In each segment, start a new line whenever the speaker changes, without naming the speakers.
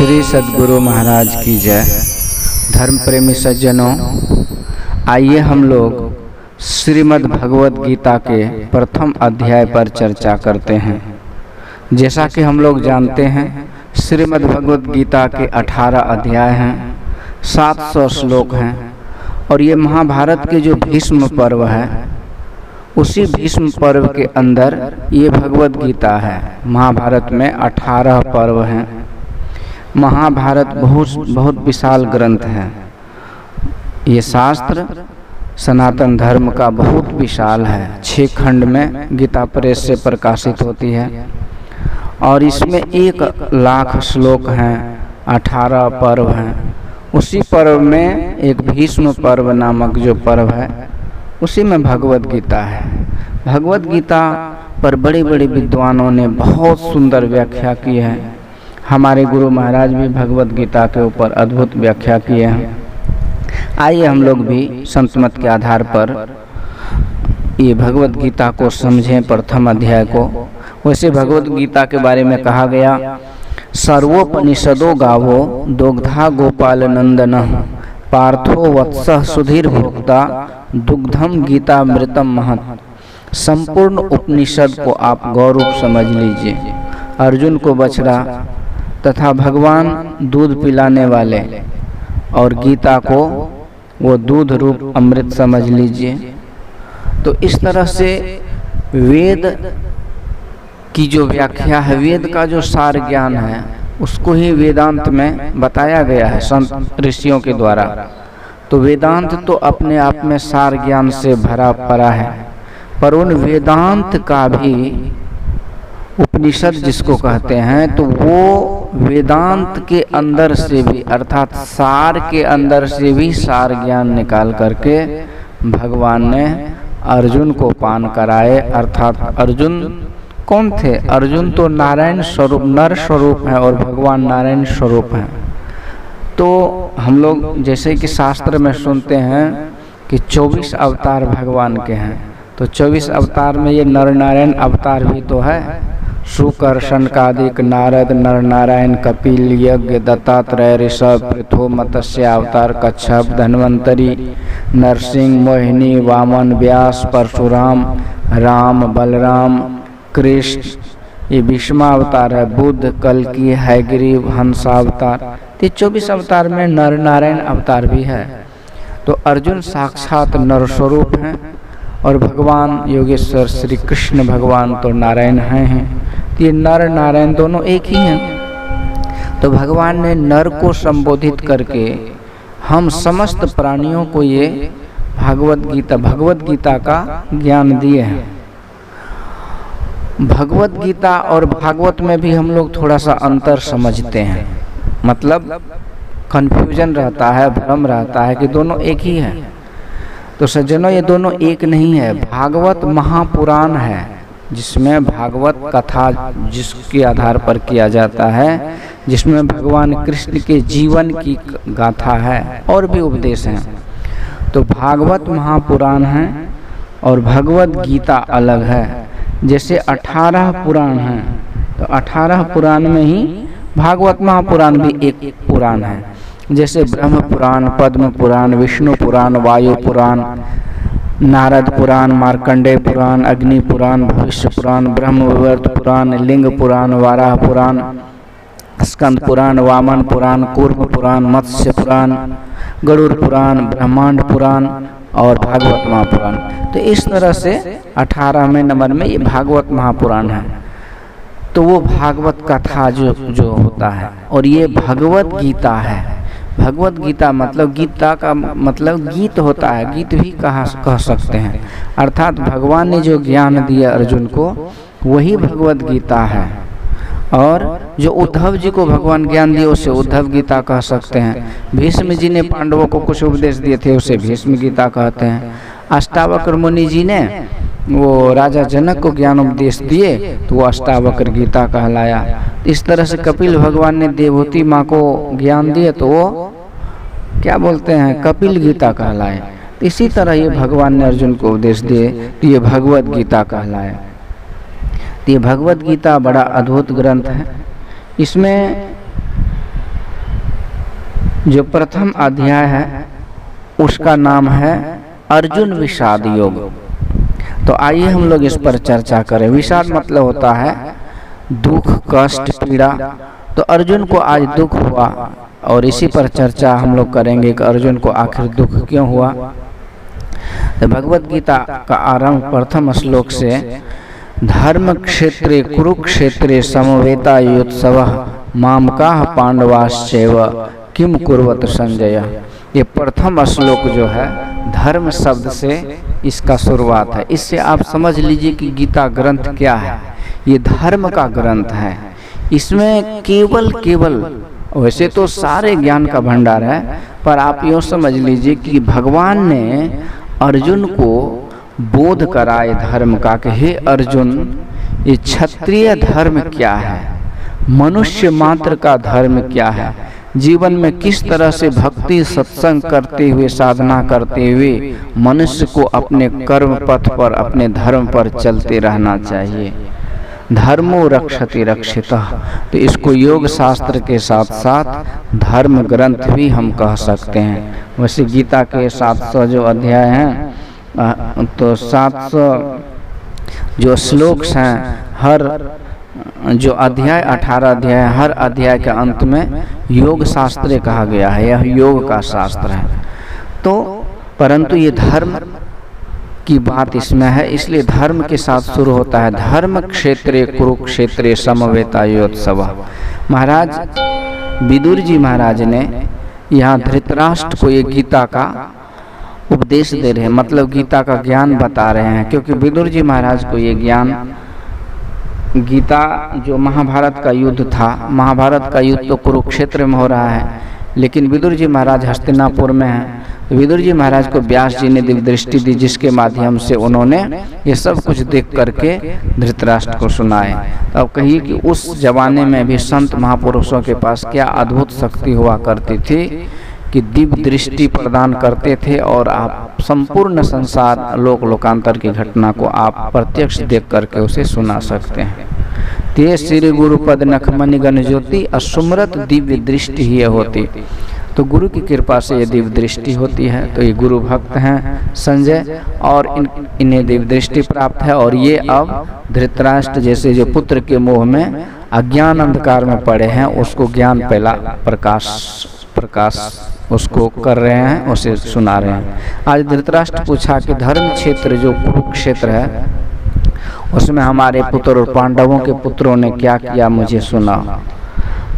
श्री सद्गुरु महाराज की जय। धर्म प्रेमी सज्जनों, आइए हम लोग श्रीमद् भगवद गीता के प्रथम अध्याय पर चर्चा करते हैं। जैसा कि हम लोग जानते हैं, श्रीमद् भगवद गीता के 18 अध्याय हैं, 700 श्लोक हैं और ये महाभारत के जो भीष्म पर्व है उसी भीष्म पर्व के अंदर ये भगवद गीता है। महाभारत में 18 पर्व हैं। महाभारत बहुत विशाल ग्रंथ है। ये शास्त्र सनातन धर्म का बहुत विशाल है। 6 खंड में गीता प्रेस से प्रकाशित होती है और इसमें 1,00,000 श्लोक हैं, 18 पर्व हैं। उसी पर्व में एक भीष्म पर्व नामक जो पर्व है उसी में भगवद गीता है। भगवद गीता पर बड़े बड़े विद्वानों ने बहुत सुंदर व्याख्या की है। हमारे गुरु महाराज भी भगवद गीता के ऊपर अद्भुत व्याख्या किए हैं। आइए हम लोग भी संत मत के आधार पर ये भगवद गीता को समझें, प्रथम अध्याय को। वैसे भगवद गीता के बारे में कहा गया, सर्वोपनिषदो गावो दोग्धा गोपाल नंदन पार्थो वत्सः सुधीर भोक्ता दुग्धम गीता मृतम महत। संपूर्ण उपनिषद को आप गौरूप समझ लीजिए। अर्जुन को बछड़ा तथा भगवान दूध पिलाने वाले और गीता को वो दूध रूप अमृत समझ लीजिए। तो इस तरह से वेद की जो व्याख्या है, वेद का जो सार ज्ञान है उसको ही वेदांत में बताया गया है संत ऋषियों के द्वारा। तो वेदांत तो अपने आप में सार ज्ञान से भरा पड़ा है, पर उन वेदांत का भी उपनिषद जिसको कहते हैं, तो वो वेदांत के अंदर से भी अर्थात सार के अंदर से भी सार ज्ञान निकाल करके भगवान ने अर्जुन को पान कराए। अर्थात अर्जुन कौन थे? अर्जुन तो नारायण स्वरूप नर स्वरूप है और भगवान नारायण स्वरूप हैं। तो हम लोग जैसे कि शास्त्र में सुनते हैं कि 24 अवतार भगवान के हैं, तो 24 अवतार में ये नर नारायण अवतार भी तो है। शुकर शनकादिक नारद नर नारायण कपिल यज्ञ दत्तात्रेय ऋषभ पृथु मत्स्य अवतार कच्छप धन्वंतरी नरसिंह मोहिनी वामन व्यास परशुराम राम बलराम कृष्ण, ये भीष्मा अवतार है, बुद्ध कल्कि हैग्रीव हंसावतार। ये 24 अवतार में नर नारायण अवतार भी है। तो अर्जुन साक्षात नर स्वरूप हैं और भगवान योगेश्वर श्री कृष्ण भगवान तो नारायण हैं। ये नर नारायण दोनों एक ही हैं। तो भगवान ने नर को संबोधित करके हम समस्त प्राणियों को ये भगवद गीता का ज्ञान दिए हैं। भगवद गीता और भागवत में भी हम लोग थोड़ा सा अंतर समझते हैं, मतलब कंफ्यूजन रहता है, भ्रम रहता है कि दोनों एक ही है। तो सज्जनों, ये दोनों एक नहीं है। भागवत महापुराण है जिसमें भागवत कथा जिसके आधार पर किया जाता है, जिसमें भगवान कृष्ण के जीवन की गाथा है और भी उपदेश हैं। तो भागवत महापुराण है और भगवद गीता अलग है। जैसे 18 पुराण हैं, तो 18 पुराण में ही भागवत महापुराण भी एक पुराण है। जैसे ब्रह्म पुराण, पद्म पुराण, विष्णु पुराण, वायु पुराण, नारद पुराण, मार्कंडेय पुराण, अग्नि पुराण, भविष्य पुराण, ब्रह्मविवर्त पुराण, लिंग पुराण, वाराह पुराण, स्कंद पुराण, वामन पुराण, कूर्म पुराण, मत्स्य पुराण, गरुड़ पुराण, ब्रह्मांड पुराण और भागवत महापुराण। तो इस तरह से 18वें नंबर में ये भागवत महापुराण है। तो वो भागवत कथा जो होता है और ये भगवद गीता है। भगवद गीता मतलब गीता का मतलब गीत होता है, गीत भी कह सकते हैं। अर्थात भगवान ने जो ज्ञान दिया अर्जुन को वही भगवद गीता है। और जो उद्धव जी को भगवान ज्ञान दिए उसे उद्धव गीता कह सकते हैं। भीष्म जी ने पांडवों को कुछ उपदेश दिए थे उसे भीष्म गीता कहते हैं। अष्टावक्र मुनि जी ने वो राजा जनक को ज्ञान उपदेश दिए तो वो अष्टावक्र गीता कहलाया। इस तरह से कपिल भगवान ने देवहूति माँ को ज्ञान दिए तो वो क्या बोलते हैं, कपिल गीता कहलाए। इसी तरह ये भगवान ने अर्जुन को उपदेश दिए तो ये भगवद गीता कहलाए। तो ये भगवद गीता बड़ा अद्भुत ग्रंथ है। इसमें जो प्रथम अध्याय है उसका नाम है अर्जुन विषाद योग। तो आइए हम लोग इस पर चर्चा करें। विषाद मतलब होता है दुख, कष्ट, पीड़ा। तो अर्जुन को आज दुख हुआ और इसी पर चर्चा हम लोग करेंगे कि अर्जुन को आखिर दुख क्यों हुआ। तो भगवत गीता का आरंभ प्रथम श्लोक से धर्म क्षेत्रे कुरुक्षेत्रे समवेता युत्सवः मामकाः पांडवाश्चैव किम कुर्वत संजय। ये प्रथम श्लोक जो है धर्म शब्द से इसका शुरुआत है। इससे आप समझ लीजिए कि गीता ग्रंथ क्या है। ये धर्म का ग्रंथ है। इसमें केवल वैसे तो सारे ज्ञान का भंडार है, पर आप यूँ समझ लीजिए कि भगवान ने अर्जुन को बोध कराए धर्म का कि हे अर्जुन, ये क्षत्रिय धर्म क्या है, मनुष्य मात्र का धर्म क्या है, जीवन में किस तरह से भक्ति सत्संग करते हुए, साधना करते हुए मनुष्य को अपने कर्म पथ पर, अपने धर्म पर चलते रहना चाहिए। धर्मो रक्षति रक्षितः। तो इसको योग शास्त्र के साथ साथ धर्म ग्रंथ भी हम कह सकते हैं। वैसे गीता के 700 जो अध्याय हैं, तो 700 जो श्लोक हैं, हर जो अध्याय 18 अध्याय, हर अध्याय के अंत में योग शास्त्र कहा गया है। यह योग का शास्त्र है। तो परंतु ये धर्म की बात इसमें है, इसलिए धर्म के साथ शुरू होता है। धर्म क्षेत्रे कुरुक्षेत्रे समवेता योत्सवः। महाराज विदुर जी महाराज ने यहाँ धृतराष्ट्र को ये गीता का उपदेश दे रहे हैं, मतलब गीता का ज्ञान बता रहे हैं। क्योंकि विदुर जी महाराज को ये ज्ञान, गीता जो महाभारत का युद्ध था, महाभारत का युद्ध तो कुरुक्षेत्र में हो रहा है, लेकिन विदुर जी महाराज हस्तिनापुर में हैं। विदुर जी महाराज को व्यास जी ने दिव्य दृष्टि दी, जिसके माध्यम से उन्होंने ये सब कुछ देख करके धृतराष्ट्र को सुनाए। अब कहिए कि उस जमाने में भी संत महापुरुषों के पास क्या अद्भुत शक्ति हुआ करती थी कि दिव्य दृष्टि प्रदान करते थे और आप संपूर्ण संसार लोक लोकांतर की घटना को आप प्रत्यक्ष देख करके उसे सुना सकते हैं। ते श्री गुरुपद नखमणि गण ज्योति असुमरत दिव्य दृष्टि ही होती। तो गुरु की कृपा से ये दिव्य दृष्टि होती है। तो ये गुरु भक्त हैं संजय, और इन्हें दिव्य दृष्टि प्राप्त है। और ये अब धृतराष्ट्र जैसे जो पुत्र के मोह में अज्ञान अंधकार में पड़े हैं, उसको ज्ञान पहला प्रकाश उसको कर रहे हैं, उसे सुना रहे हैं। आज धृतराष्ट्र पूछा कि धर्म क्षेत्र जो कुरुक्षेत्र है, उसमें हमारे पुत्र और पांडवों के पुत्रों ने क्या किया, मुझे सुना।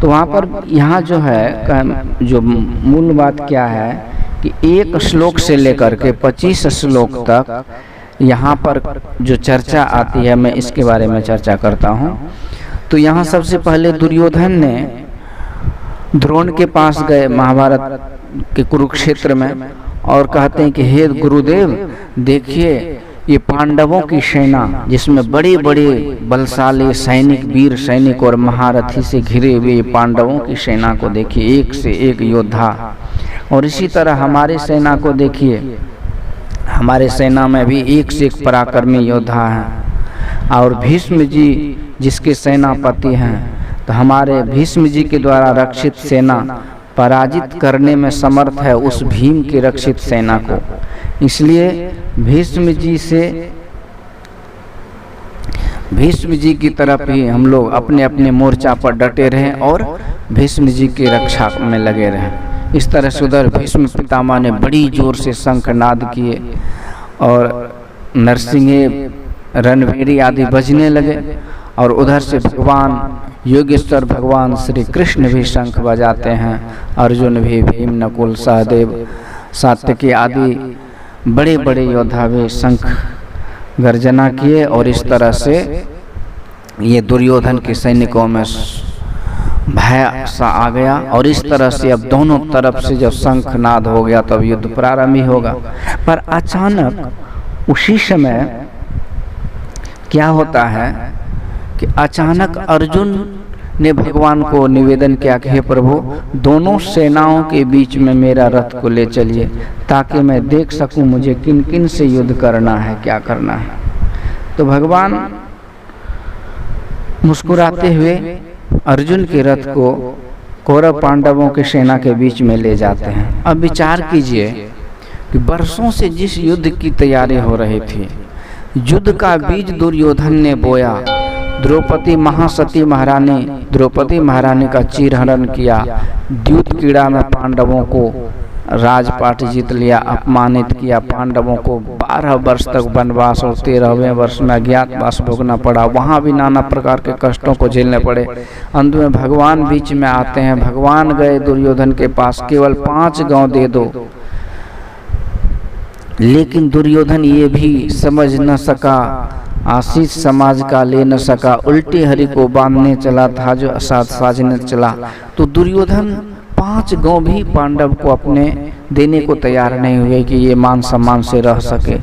तो वहाँ पर यहाँ जो है, जो मूल बात क्या है कि एक श्लोक से लेकर के 25 श्लोक तक यहाँ पर जो चर्चा आती है, मैं इसके बारे में चर्चा करता हूँ। तो यहाँ सबसे पहले दुर्योधन ने द्रोण के पास गए महाभारत के कुरुक्षेत्र में, और कहते हैं कि हे गुरुदेव, देखिए ये पांडवों की सेना, जिसमें बड़े बड़े बलशाली सैनिक, वीर सैनिक और महारथी से घिरे हुए पांडवों की सेना को देखिए, एक से एक योद्धा। और इसी तरह हमारे सेना को देखिए, हमारे सेना में भी एक से एक पराक्रमी योद्धा हैं। और भीष्म जी जिसके सेनापति हैं, तो हमारे भीष्म जी के द्वारा रक्षित सेना पराजित करने में समर्थ है उस भीम की रक्षित सेना को। इसलिए भीष्म जी की तरफ ही हम लोग अपने अपने मोर्चा पर डटे रहें और भीष्म जी की रक्षा में लगे रहें। इस तरह से उधर भीष्म पितामह ने बड़ी जोर से शंखनाद किए और नरसिंहे, रणभेरी आदि बजने लगे। और उधर से भगवान योगेश्वर भगवान श्री कृष्ण भी शंख बजाते हैं, अर्जुन भी, भीम, नकुल, सहदेव, सात्यकी आदि बड़े बड़े योद्धा भी शंख गर्जना किए। और इस तरह से ये दुर्योधन के सैनिकों में भय सा आ गया। और इस तरह से अब दोनों तरफ से जब शंखनाद हो गया, तब युद्ध प्रारंभ ही होगा। पर अचानक उसी समय क्या होता है कि अचानक अर्जुन ने भगवान को निवेदन किया कि हे प्रभु, दोनों सेनाओं के बीच में मेरा रथ को ले चलिए, ताकि मैं देख सकूं मुझे किन किन से युद्ध करना है, क्या करना है। तो भगवान मुस्कुराते हुए अर्जुन के रथ को कौरव पांडवों की सेना के बीच में ले जाते हैं। अब विचार कीजिए कि वर्षों से जिस युद्ध की तैयारी हो रही थी, युद्ध का बीज दुर्योधन ने बोया। द्रौपदी महारानी का चीरहरण किया। द्यूत क्रीड़ा में पांडवों को राजपाट जीत लिया, अपमानित किया। पांडवों को 12 वर्ष तक वनवास और 13वें वर्ष में अज्ञातवास भोगना पड़ा। वहाँ भी नाना प्रकार के कष्टों को झेलने पड़े। अंत में भगवान बीच में आते हैं। भगवान गए दुर्योधन के पास, केवल 5 गांव दे दो। लेकिन दुर्योधन ये भी समझ न सका, आशीष समाज का ले न सका, उल्टी हरि को बांधने चला था जो असाध साजने चला। तो दुर्योधन 5 गांव भी पांडव को अपने देने को तैयार नहीं हुए कि ये मान सम्मान से रह सके।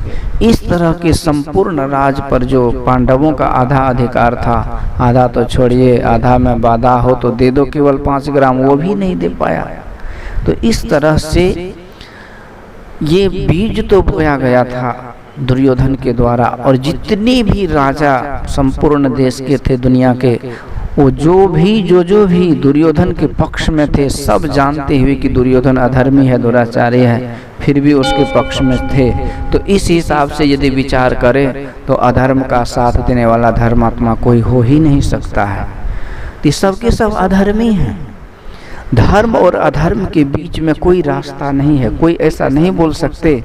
इस तरह के संपूर्ण राज पर जो पांडवों का आधा अधिकार था, आधा तो छोड़िए, आधा में बाधा हो तो दे दो केवल 5 ग्राम, वो भी नहीं दे पाया। तो इस तरह से ये बीज तो बोया गया था दुर्योधन के द्वारा। और जितने भी राजा संपूर्ण देश के थे दुनिया के, वो जो भी दुर्योधन के पक्ष में थे, सब जानते हुए कि दुर्योधन अधर्मी है, दुराचारी है, फिर भी उसके पक्ष में थे। तो इस हिसाब से यदि विचार करें तो अधर्म का साथ देने वाला धर्मात्मा कोई हो ही नहीं सकता है। तो सबके सब अधर्मी हैं। धर्म और अधर्म के बीच में कोई रास्ता नहीं है। कोई ऐसा नहीं बोल सकते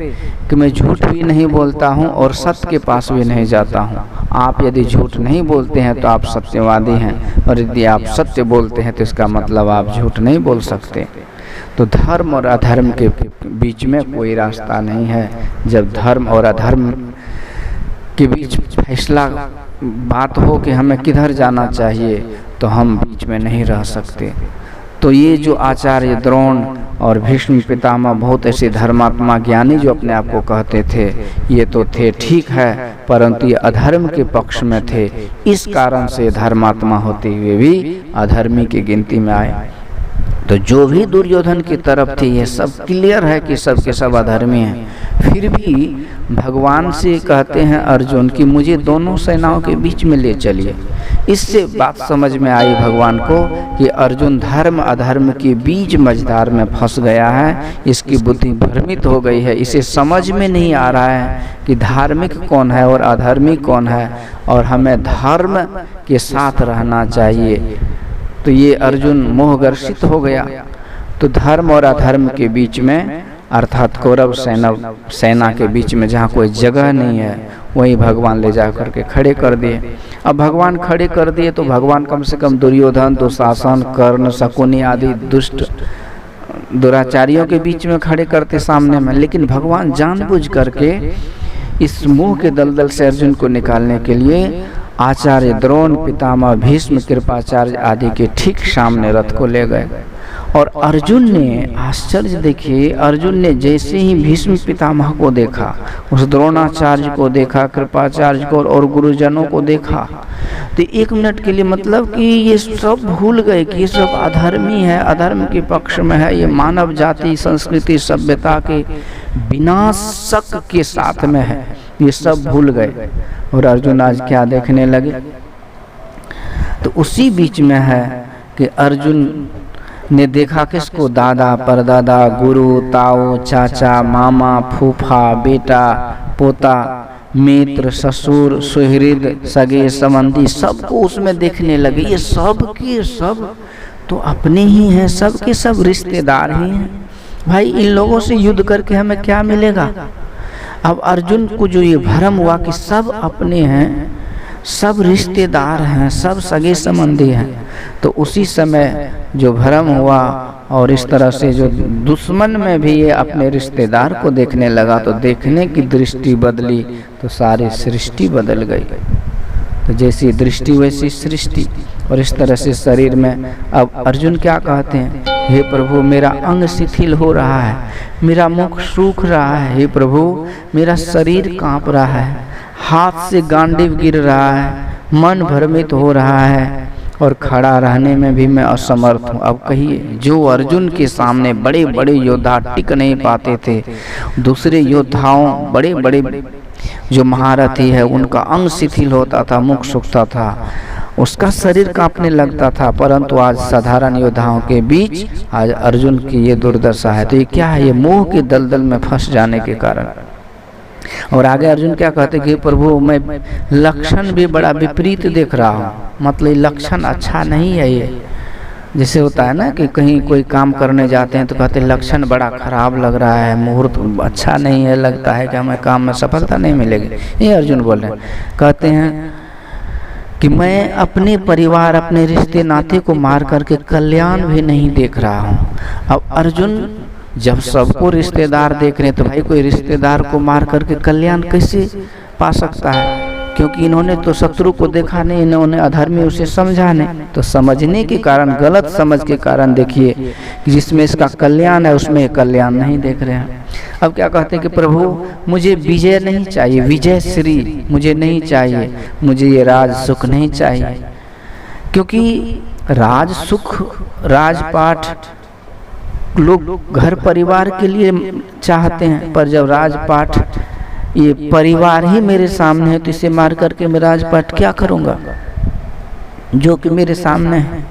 कि मैं झूठ भी नहीं बोलता हूँ और सत्य के पास भी नहीं जाता हूँ। आप यदि झूठ नहीं बोलते हैं तो आप सत्यवादी हैं, और यदि आप सत्य बोलते हैं तो इसका मतलब आप झूठ नहीं बोल सकते। तो धर्म और अधर्म के बीच में कोई रास्ता नहीं है। जब धर्म और अधर्म के बीच फैसला बात हो कि हमें किधर जाना चाहिए, तो हम बीच में नहीं रह सकते। तो ये जो आचार्य द्रोण और भीष्म पितामह बहुत ऐसे धर्मात्मा ज्ञानी जो अपने आप को कहते थे, ये तो थे ठीक है, परंतु ये अधर्म के पक्ष में थे। इस कारण से धर्मात्मा होते हुए भी अधर्मी की गिनती में आए। तो जो भी दुर्योधन की तरफ थे, ये सब क्लियर है कि सब के सब अधर्मी हैं। फिर भी भगवान से कहते हैं अर्जुन कि मुझे दोनों सेनाओं के बीच में ले चलिए। इससे बात समझ में आई भगवान को कि अर्जुन धर्म अधर्म के बीच मझधार में फंस गया है। इसकी बुद्धि भ्रमित हो गई है। इसे समझ में नहीं आ रहा है कि धार्मिक कौन है और अधर्मी कौन है, और हमें धर्म के साथ रहना चाहिए। तो ये अर्जुन मोहग्रसित हो गया। तो धर्म और अधर्म के बीच में, अर्थात कौरव सेना के बीच में जहाँ कोई जगह नहीं है, वहीं भगवान ले जा करके खड़े कर दिए। अब भगवान खड़े कर दिए तो भगवान कम से कम दुर्योधन, दुशासन, कर्ण, शकुनी आदि दुष्ट दुराचारियों के बीच में खड़े करते सामने में। लेकिन भगवान जानबूझ करके इस मुंह के दलदल से अर्जुन को निकालने के लिए आचार्य द्रोण, पितामह भीष्म, कृपाचार्य आदि के ठीक सामने रथ को ले गए। और अर्जुन ने, आश्चर्य देखिए, अर्जुन ने जैसे ही भीष्म पितामह को देखा, उस द्रोणाचार्य को देखा, कृपाचार्य को और गुरुजनों को देखा, तो 1 मिनट के लिए मतलब कि ये सब भूल गए कि ये सब अधर्मी है, अधर्म के पक्ष में है, ये मानव जाति, संस्कृति, सभ्यता के विनाशक के साथ में है, ये सब भूल गए। और अर्जुन आज क्या देखने लगे? तो उसी बीच में है कि अर्जुन ने देखा किसको? दादा, परदादा, गुरु, ताऊ, चाचा, मामा, फूफा, बेटा, पोता, मित्र, ससुर, सुहृद, सगे संबंधी, सबको उसमें देखने लगे। ये सब के सब तो अपने ही हैं, सब के सब रिश्तेदार ही हैं। भाई इन लोगों से युद्ध करके हमें क्या मिलेगा? अब अर्जुन को जो ये भ्रम हुआ कि सब अपने हैं, सब रिश्तेदार हैं, सब सगे संबंधी हैं, तो उसी समय जो भ्रम हुआ और इस तरह से जो दुश्मन में भी ये अपने रिश्तेदार को देखने लगा, तो देखने की दृष्टि बदली तो सारी सृष्टि बदल गई। तो जैसी दृष्टि वैसी सृष्टि। और इस तरह से शरीर में अब अर्जुन क्या कहते हैं? हे प्रभु, मेरा अंग शिथिल हो रहा है, मेरा मुख सूख रहा है, हे प्रभु मेरा शरीर कांप रहा है, हाथ से गांडीव गिर रहा है, मन भ्रमित हो रहा है, और खड़ा रहने में भी मैं असमर्थ हूँ। अब कहिए, जो अर्जुन के सामने बड़े बड़े योद्धा टिक नहीं पाते थे, दूसरे योद्धाओं बड़े बड़े जो महारथी है उनका अंग शिथिल होता था, मुख सूखता था, उसका शरीर कांपने लगता था, परंतु आज साधारण योद्धाओं के बीच आज अर्जुन की ये दुर्दशा है। तो ये क्या है? ये मोह के दलदल में फंस जाने के कारण। और आगे अर्जुन क्या कहते कि प्रभु मैं लक्षण भी बड़ा विपरीत देख रहा हूँ, मतलब लक्षण अच्छा नहीं है। ये जैसे होता है ना कि कहीं कोई काम करने जाते हैं तो कहते हैं लक्षण बड़ा खराब लग रहा है, मुहूर्त अच्छा नहीं है, लगता है कि हमें काम में सफलता नहीं मिलेगी। ये अर्जुन बोल रहे हैं, कहते हैं कि मैं अपने परिवार अपने रिश्ते नाते को मार करके कल्याण भी नहीं देख रहा हूँ। अब अर्जुन जब सबको रिश्तेदार देख रहे हैं तो भाई कोई रिश्तेदार को मार करके कल्याण कैसे पा सकता है? क्योंकि इन्होंने तो शत्रु को देखा नहीं, इन्होंने अधर्मी उसे समझा नहीं। तो समझने के कारण, गलत समझ के कारण देखिए कि जिसमें इसका कल्याण है उसमें कल्याण नहीं देख रहे हैं। अब क्या कहते हैं कि प्रभु मुझे विजय नहीं चाहिए, विजय श्री मुझे नहीं चाहिए, मुझे ये राज सुख नहीं चाहिए। क्योंकि राज सुख राजपाट लोग घर परिवार के लिए चाहते हैं, पर जब राजपाट ये परिवार ही मेरे सामने है तो इसे मार करके मैं राजपाट क्या करूंगा जो कि मेरे सामने है?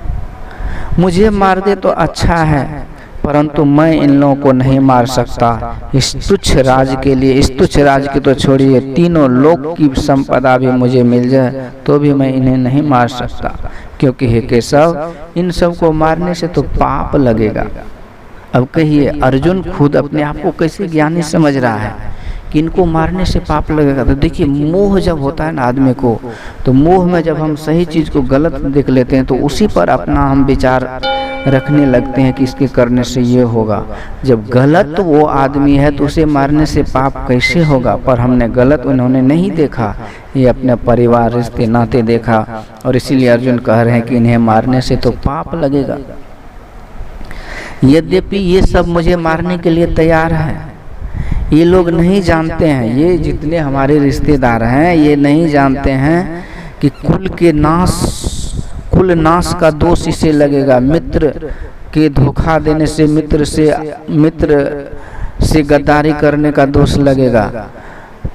मुझे मार दे तो अच्छा है, परंतु मैं इन लोगों को नहीं मार सकता। इस तुच्छ राज के लिए, इस तुच्छ राज की तो छोड़िए, तीनों लोक की संपदा भी मुझे मिल जाए तो भी मैं इन्हें नहीं मार सकता, क्योंकि हे केशव इन सब को मारने से तो पाप लगेगा। अब कहिए अर्जुन खुद अपने आप को कैसे ज्ञानी समझ रहा है कि इनको मारने से पाप लगेगा। तो देखिए मोह जब होता है ना आदमी को, तो मोह में जब हम सही चीज़ को गलत देख लेते हैं तो उसी पर अपना हम विचार रखने लगते हैं कि इसके करने से ये होगा। जब गलत वो आदमी है तो उसे मारने से पाप कैसे होगा? पर हमने गलत उन्होंने नहीं देखा, ये अपने परिवार रिश्ते नाते देखा, और इसीलिए अर्जुन कह रहे हैं कि इन्हें मारने से तो पाप लगेगा। यद्यपि ये सब मुझे मारने के लिए तैयार हैं, ये लोग नहीं जानते हैं, ये जितने हमारे रिश्तेदार हैं ये नहीं जानते हैं कि कुल नाश का दोष इसे लगेगा। मित्र के धोखा देने से, मित्र से गद्दारी करने का दोष लगेगा,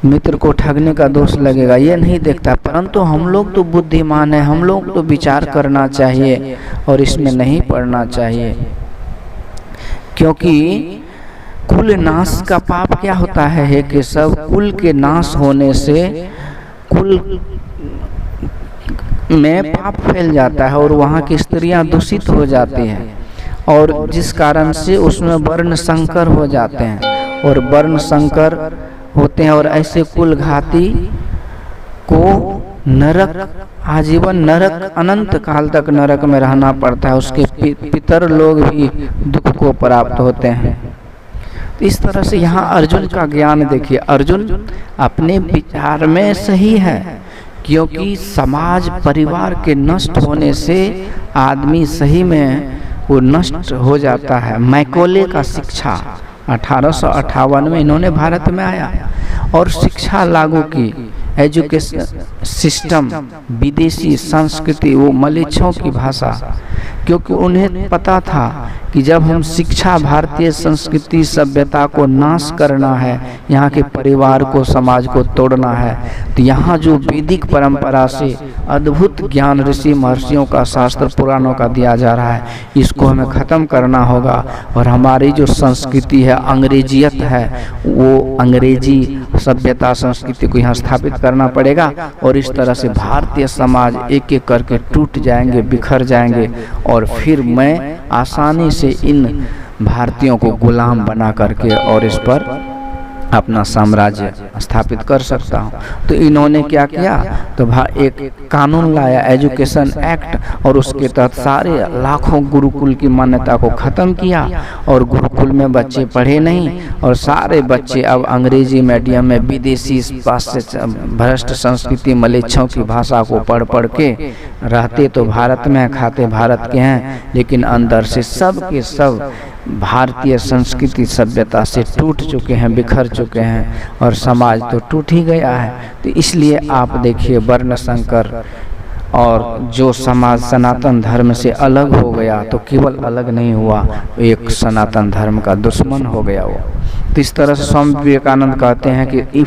मित्र को ठगने का दोष लगेगा, ये नहीं देखता। परंतु हम लोग तो बुद्धिमान है, हम लोग तो विचार करना चाहिए और इसमें नहीं पड़ना चाहिए। क्योंकि कुल नाश का पाप क्या होता है हे केशव? कुल के नाश होने से कुल में पाप फैल जाता है और वहाँ की स्त्रियां दूषित हो जाती हैं, और जिस कारण से उसमें वर्ण संकर हो जाते हैं और वर्ण संकर होते हैं, और ऐसे कुल घाती को नरक, आजीवन नरक, अनंत काल तक नरक में रहना पड़ता है। उसके पितर लोग भी दुख को प्राप्त होते हैं। इस तरह से यहाँ अर्जुन का ज्ञान देखिए, अर्जुन अपने विचार में सही है, क्योंकि समाज परिवार के नष्ट होने से आदमी सही में वो नष्ट हो जाता है। मैकोले का शिक्षा 1858 में इन्होंने भारत में आया और शिक्षा लागू की, एजुकेशन सिस्टम, विदेशी संस्कृति, वो मलेच्छों की भाषा, क्योंकि उन्हें पता था कि जब हम शिक्षा, भारतीय संस्कृति सभ्यता को नाश करना है, यहाँ के परिवार को, समाज को तोड़ना है, तो यहाँ जो वैदिक परंपरा से अद्भुत ज्ञान ऋषि महर्षियों का, शास्त्र पुराणों का दिया जा रहा है, इसको हमें ख़त्म करना होगा। और हमारी जो संस्कृति है, अंग्रेजियत है, वो अंग्रेजी सभ्यता संस्कृति को यहाँ स्थापित करना पड़ेगा। और इस तरह से भारतीय समाज एक एक करके टूट जाएंगे, बिखर जाएंगे, और फिर मैं आसानी से इन भारतीयों को गुलाम बना करके और इस पर अपना साम्राज्य स्थापित कर सकता हूँ। तो इन्होंने क्या किया? तो एक कानून लाया, एजुकेशन एक्ट, और उसके तहत सारे लाखों गुरुकुल की मान्यता को ख़त्म किया, और गुरुकुल में बच्चे पढ़े नहीं, और सारे बच्चे अब अंग्रेजी मीडियम में विदेशी पाश्चात्य भ्रष्ट संस्कृति मलेच्छों की भाषा को पढ़ पढ़ के रहते तो भारत में, खाते भारत के हैं, लेकिन अंदर से सब के सब भारतीय संस्कृति सभ्यता से टूट चुके हैं, बिखर चुके हैं, और समाज तो टूट ही गया है। तो इसलिए आप देखिए वर्ण संकर, और जो समाज सनातन धर्म से अलग हो गया तो केवल अलग नहीं हुआ, एक सनातन धर्म का दुश्मन हो गया वो। तो इस तरह से स्वामी विवेकानंद कहते हैं कि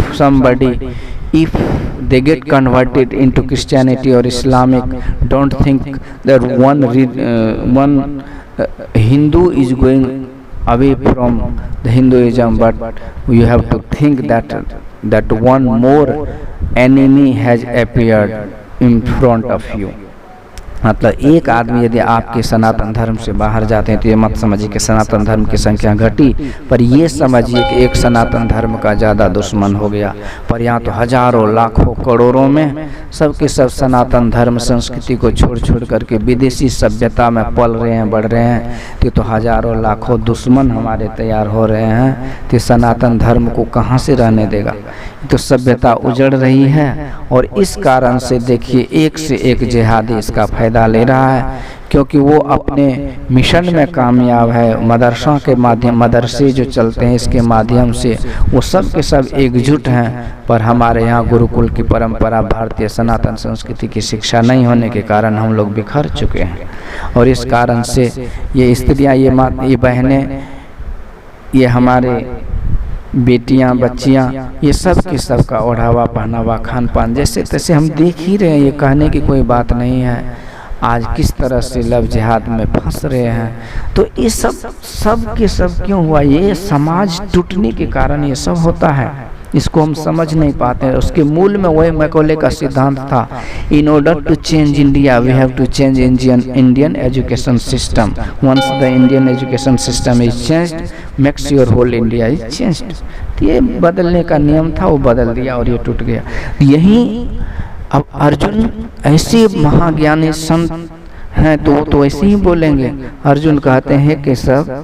if they get converted into Christianity or Islamic. Don't think that one Hindu is going away from the Hinduism, but you have to think that one more enemy has appeared in front of you. मतलब एक आदमी यदि आपके सनातन धर्म से बाहर जाते हैं तो ये मत समझिए कि सनातन धर्म की संख्या घटी, पर ये समझिए कि एक सनातन धर्म का ज़्यादा दुश्मन हो गया। पर यहाँ तो हजारों लाखों करोड़ों में सबके सब सनातन धर्म संस्कृति को छोड़ करके विदेशी सभ्यता में पल रहे हैं, बढ़ रहे हैं। तो हजारों लाखों दुश्मन हमारे तैयार हो रहे हैं। तो सनातन धर्म को कहाँ से रहने देगा? तो सभ्यता उजड़ रही है और इस कारण से देखिए एक से एक जिहादी इसका फायदा ले रहा है, क्योंकि वो अपने मिशन में कामयाब है। मदरसा के माध्यम, मदरसे जो चलते हैं इसके माध्यम से वो सब के सब एकजुट हैं। पर हमारे यहाँ गुरुकुल की परंपरा, भारतीय सनातन संस्कृति की शिक्षा नहीं होने के कारण हम लोग बिखर चुके हैं। और इस कारण से ये स्त्रियाँ, ये बहनें, ये हमारे बेटियां, बच्चियां, ये सब की सब का ओढ़ावा, पहनावा, खान पान जैसे तैसे हम देख ही रहे हैं। ये कहने की कोई बात नहीं है। आज किस तरह से लव जिहाद में फंस रहे हैं। तो ये सब के सब क्यों हुआ? ये समाज टूटने के कारण ये सब होता है। इसको हम समझ नहीं पाते हैं। उसके मूल में वही मैकॉले का सिद्धांत था, in order to change India we have to change Indian education system. Once the Indian education system is changed, makes your whole India is changed. ये बदलने का नियम था, वो बदल दिया और ये टूट गया। यही अब अर्जुन ऐसे महाज्ञानी संत हैं तो वो तो ऐसे ही बोलेंगे। अर्जुन कहते हैं कि सब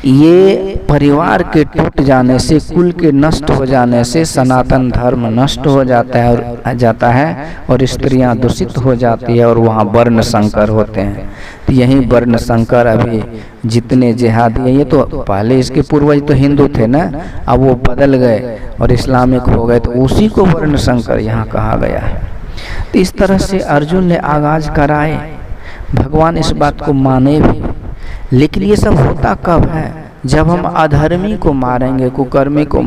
ये परिवार के टूट जाने से, कुल के नष्ट हो जाने से सनातन धर्म नष्ट हो जाता है और स्त्रियां दूषित हो जाती है और वहाँ वर्ण संकर होते हैं। तो यही वर्ण संकर अभी जितने जिहादी हैं, ये तो पहले इसके पूर्वज तो हिंदू थे ना, अब वो बदल गए और इस्लामिक हो गए, तो उसी को वर्ण संकर यहाँ कहा गया है। तो इस तरह से अर्जुन ने आगाज कराए। भगवान इस बात को माने भी, लेकिन ये सब होता कब है? जब हम अधर्मी को मारेंगे, कुकर्मी को,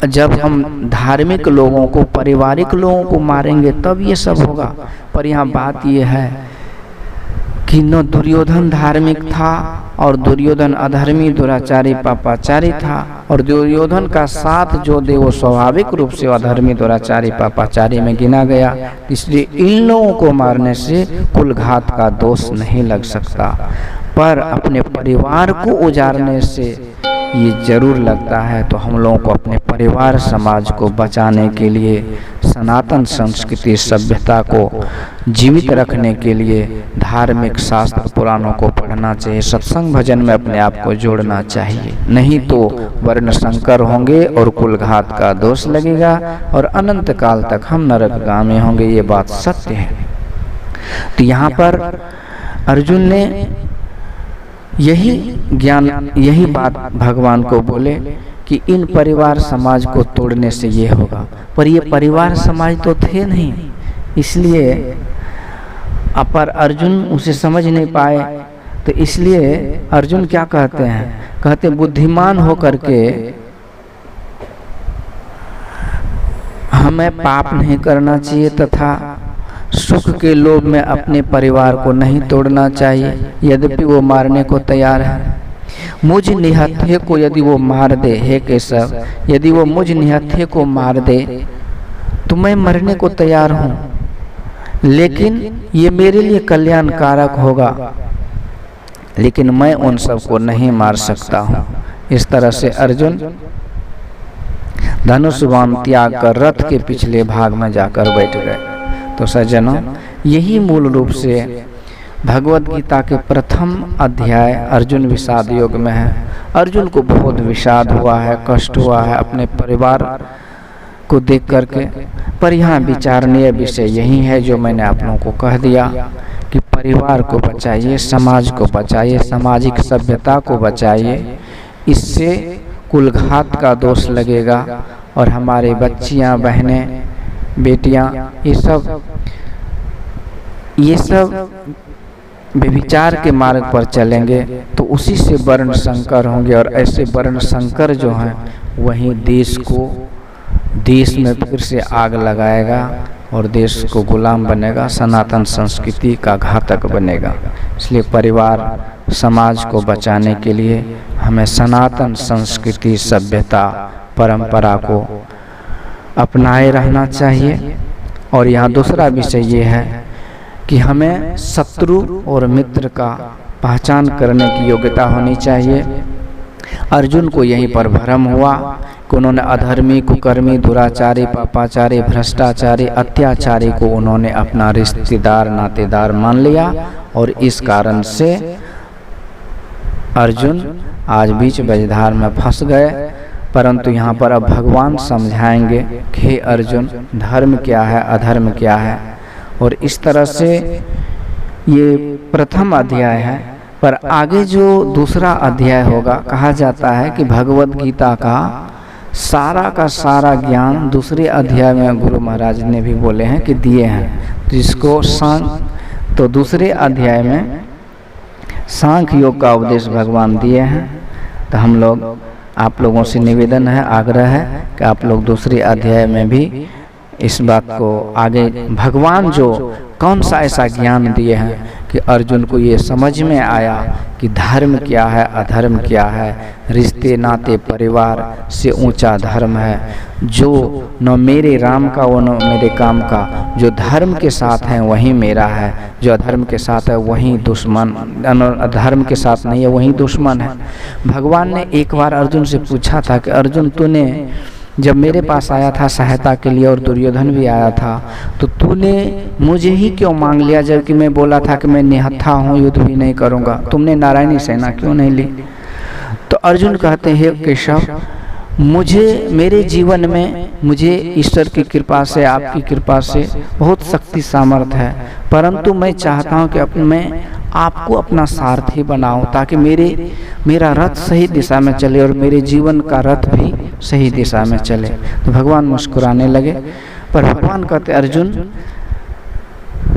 जब हम धार्मिक लोगों को, पारिवारिक लोगों को मारेंगे, तब ये सब होगा। पर यहाँ बात ये है कि न दुर्योधन धार्मिक था और दुर्योधन अधर्मी, दुराचारी, पापाचारी था, और दुर्योधन का साथ जो दे वो स्वाभाविक रूप से अधर्मी, दुराचारी, पापाचारी में गिना गया। इसलिए इन लोगों को मारने से कुलघात का दोष नहीं लग सकता, पर अपने परिवार को उजाड़ने से ये जरूर लगता है। तो हम लोगों को अपने परिवार समाज को बचाने के लिए, सनातन संस्कृति सभ्यता को जीवित रखने के लिए धार्मिक शास्त्र पुराणों को पढ़ना चाहिए, सत्संग भजन में अपने आप को जोड़ना चाहिए। नहीं तो वर्ण संकर होंगे और कुलघात का दोष लगेगा और अनंत काल तक हम नरकगामी होंगे। ये बात सत्य है। तो यहाँ पर अर्जुन ने यही ज्ञान, यही बात भगवान को बोले कि इन परिवार समाज को तोड़ने से ये होगा। पर ये परिवार समाज तो थे नहीं, इसलिए अपर अर्जुन उसे समझ नहीं पाए। तो इसलिए अर्जुन क्या कहते हैं? कहते बुद्धिमान होकर के हमें पाप नहीं करना चाहिए तथा सुख के लोभ में अपने परिवार को नहीं तोड़ना चाहिए। यद्यपि वो मारने को तैयार है। मुझ निहत्थे को यदि वो मार दे, हे केशव, यदि वो मुझ निहत्थे को मार दे तो मैं मरने को तैयार हूँ, लेकिन ये मेरे लिए कल्याणकारक होगा, लेकिन मैं उन सबको नहीं मार सकता हूँ। इस तरह से अर्जुन धनुष बाण त्याग कर रथ के पिछले भाग में जाकर बैठ गए। तो सज्जनों, यही मूल रूप से भगवत गीता के प्रथम अध्याय अर्जुन विषाद योग में है। अर्जुन को बहुत विषाद हुआ है, कष्ट हुआ है अपने परिवार को देख करके। पर यहाँ विचारणीय विषय यही है जो मैंने आप लोगों को कह दिया कि परिवार को बचाइए, समाज को बचाइए, सामाजिक सभ्यता को बचाइए। इससे कुलघात का दोष लगेगा और हमारे बच्चियाँ, बहनें, बेटियां, ये सब व्यभिचार के मार्ग पर चलेंगे तो उसी से वर्ण संकर होंगे। और ऐसे वर्ण संकर जो हैं वही देश को देश में फिर से आग लगाएगा और देश को गुलाम बनेगा, सनातन संस्कृति का घातक बनेगा। इसलिए परिवार समाज को बचाने के लिए हमें सनातन संस्कृति, सभ्यता, परंपरा को अपनाए रहना चाहिए। और यहाँ दूसरा विषय ये है कि हमें शत्रु और मित्र का पहचान करने की योग्यता होनी चाहिए। अर्जुन को यहीं पर भ्रम हुआ कि उन्होंने अधर्मी, कुकर्मी, दुराचारी, पापाचारी, भ्रष्टाचारी, अत्याचारी को उन्होंने अपना रिश्तेदार, नातेदार मान लिया और इस कारण से अर्जुन आज बीच बजधार में फंस गए। परंतु यहाँ पर अब भगवान समझाएंगे कि हे अर्जुन, धर्म क्या है, अधर्म क्या है। और इस तरह से ये प्रथम अध्याय है। पर आगे जो दूसरा अध्याय होगा, कहा जाता है कि भगवत गीता का सारा ज्ञान दूसरे अध्याय में गुरु महाराज ने भी बोले हैं कि दिए हैं, जिसको तो दूसरे अध्याय में सांख्य योग का उपदेश भगवान दिए हैं। तो हम लोग, आप लोगों से निवेदन है, आग्रह है कि आप लोग दूसरे अध्याय में भी इस बात को आगे भगवान जो कौन सा ऐसा ज्ञान दिए हैं कि अर्जुन को ये समझ में आया कि धर्म क्या है, अधर्म क्या है, रिश्ते नाते परिवार से ऊंचा धर्म है। जो न मेरे राम का वो न मेरे काम का, जो धर्म के साथ है वही मेरा है, जो अधर्म के साथ है वही दुश्मन, धर्म के साथ नहीं है वही दुश्मन है। भगवान ने एक बार अर्जुन से पूछा था कि अर्जुन, तूने जब मेरे पास आया था सहायता के लिए और दुर्योधन भी आया था, तो तूने मुझे ही क्यों मांग लिया, जबकि मैं बोला था कि मैं निहत्था हूँ, युद्ध भी नहीं करूँगा। तुमने नारायणी सेना क्यों नहीं ली? तो अर्जुन कहते हैं, हे केशव, मुझे मेरे जीवन में मुझे ईश्वर की कृपा से, आपकी कृपा से बहुत शक्ति सामर्थ्य है, परंतु मैं चाहता हूँ कि मैं आपको अपना सारथी बनाऊं, ताकि मेरा रथ सही दिशा में चले और मेरे जीवन का रथ भी सही दिशा में चले। तो भगवान मुस्कुराने लगे। पर भगवान कहते, अर्जुन,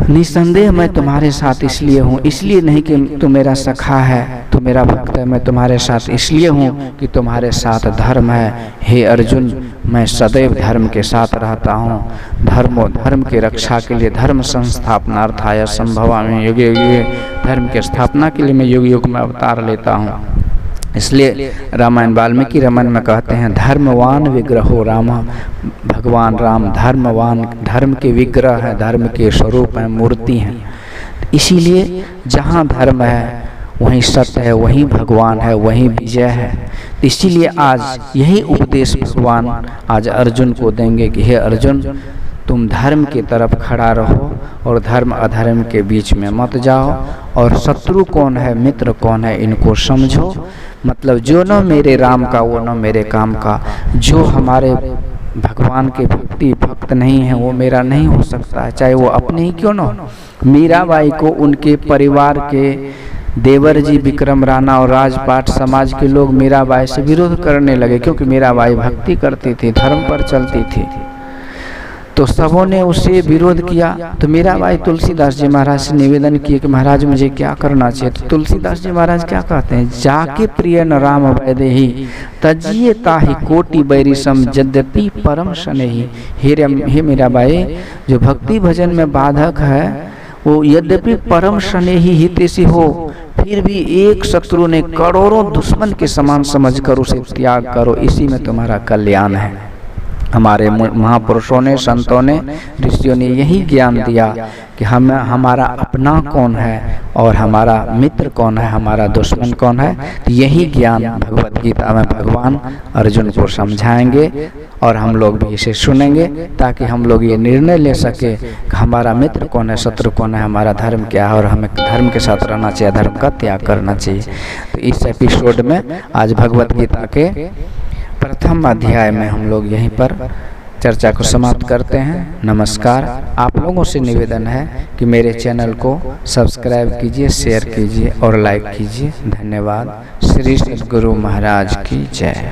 निसंदेह मैं तुम्हारे साथ इसलिए हूँ, इसलिए नहीं कि तू मेरा सखा है, तू मेरा भक्त है, मैं तुम्हारे साथ इसलिए हूँ कि तुम्हारे साथ धर्म है। हे अर्जुन, मैं सदैव धर्म के साथ रहता हूँ। धर्म के रक्षा के लिए, धर्म संस्थापनार्थाय संभवामि युगे युगे, धर्म के स्थापना के लिए मैं युग युग में अवतार लेता हूँ। इसलिए रामायण, वाल्मीकि रामायण में कहते हैं, धर्मवान विग्रहो राम, भगवान राम धर्मवान, धर्म के विग्रह है, धर्म के स्वरूप है, मूर्ति हैं। इसीलिए जहाँ धर्म है वहीं सत्य है, वहीं भगवान है, वहीं विजय है। इसीलिए आज यही उपदेश भगवान आज अर्जुन को देंगे कि हे अर्जुन, तुम धर्म की तरफ खड़ा रहो और धर्म अधर्म के बीच में मत जाओ। और शत्रु कौन है, मित्र कौन है, इनको समझो। मतलब जो न मेरे राम का वो न मेरे काम का, जो हमारे भगवान के भक्त नहीं है वो मेरा नहीं हो सकता है, चाहे वो अपने ही क्यों न हो। मीराबाई को उनके परिवार के देवर जी विक्रम राणा और राजपाट समाज के लोग मीराबाई से विरोध करने लगे, क्योंकि मीराबाई भक्ति करती थी, धर्म पर चलती थी। तो सबों ने उसे विरोध किया। तो मीराबाई तुलसीदास जी महाराज से निवेदन किए कि महाराज मुझे क्या करना चाहिए। तो तुलसीदास जी महाराज क्या कहते हैं, जाके प्रिय न राम वैदेही तजिए ताहि कोटि बैरी सम यद्यपि परम शनेही। हे मीराबाई, जो भक्ति भजन में बाधक है वो यद्यपि परम शनेही हितैषी हो, फिर भी एक शत्रु ने करोड़ों दुश्मन के समान समझकर उसे त्याग करो, इसी में तुम्हारा कल्याण है। हमारे महापुरुषों ने, संतों ने, ऋषियों ने यही ज्ञान दिया कि हमारा अपना कौन है और हमारा मित्र कौन है, हमारा दुश्मन कौन है। तो यही ज्ञान भगवत गीता में भगवान अर्जुन को समझाएंगे और हम लोग भी इसे सुनेंगे, ताकि हम लोग ये निर्णय ले सके कि हमारा मित्र कौन है, शत्रु कौन है, हमारा धर्म क्या है और हमें धर्म के साथ रहना चाहिए, धर्म का त्याग करना चाहिए। तो इस एपिसोड में आज भगवत गीता के प्रथम अध्याय में हम लोग यहीं पर चर्चा को समाप्त करते हैं। नमस्कार। आप लोगों से निवेदन है कि मेरे चैनल को सब्सक्राइब कीजिए, शेयर कीजिए और लाइक कीजिए। धन्यवाद। श्री सद्गुरु महाराज की जय।